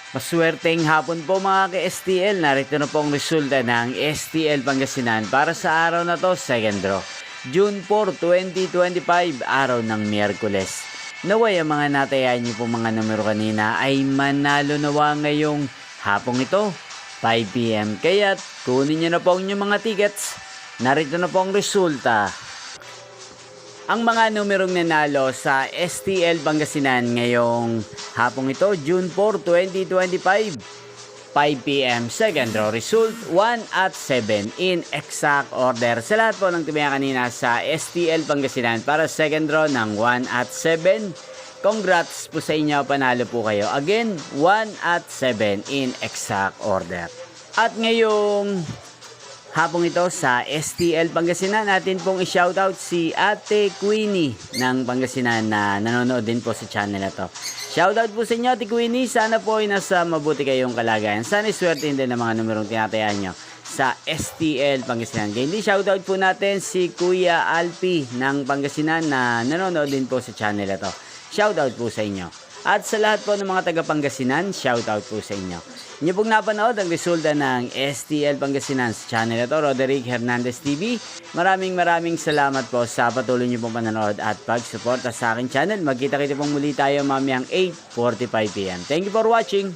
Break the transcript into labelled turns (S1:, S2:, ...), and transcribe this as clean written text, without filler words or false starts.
S1: Maswerteng hapon po mga ka-STL. Narito na po ang resulta ng STL Pangasinan para sa araw na to, second draw. June 4, 2025, araw ng Miyerkules. Naway ang mga natayan niyo po mga numero kanina ay manalo nawa ngayong hapong ito, 5 PM. Kaya't kunin niyo na po ang inyong mga tickets. Narito na po ang resulta. Ang mga numerong nanalo sa STL Pangasinan ngayong hapong ito, June 4, 2025, 5 PM, second draw result, 1 at 7 in exact order. Sa lahat po ng tumaya kanina sa STL Pangasinan para second draw ng 1 at 7, congrats po sa inyo, panalo po kayo. Again, 1 at 7 in exact order. At ngayong hapong ito sa STL Pangasinan, natin pong i-shoutout si Ate Queenie ng Pangasinan na nanonood din po sa channel na to. Shoutout po sa inyo, Ate Queenie. Sana po ay nasa mabuti kayong kalagayan. Sana iswerte din ng mga numerong tinatayaan nyo sa STL Pangasinan. Kaya hindi, shoutout po natin si Kuya Alpi ng Pangasinan na nanonood din po sa channel na to. Shoutout po sa inyo. At sa lahat po ng mga taga Pangasinan, shoutout po sa inyo. Inyo pong napanood ang resulta ng STL Pangasinan sa channel ito, Roderick Hernandez TV. Maraming salamat po sa patuloy niyo pong panonood at pag-suporta sa aking channel. Magkita-kita pong muli tayo mamayang 8:45 PM. Thank you for watching.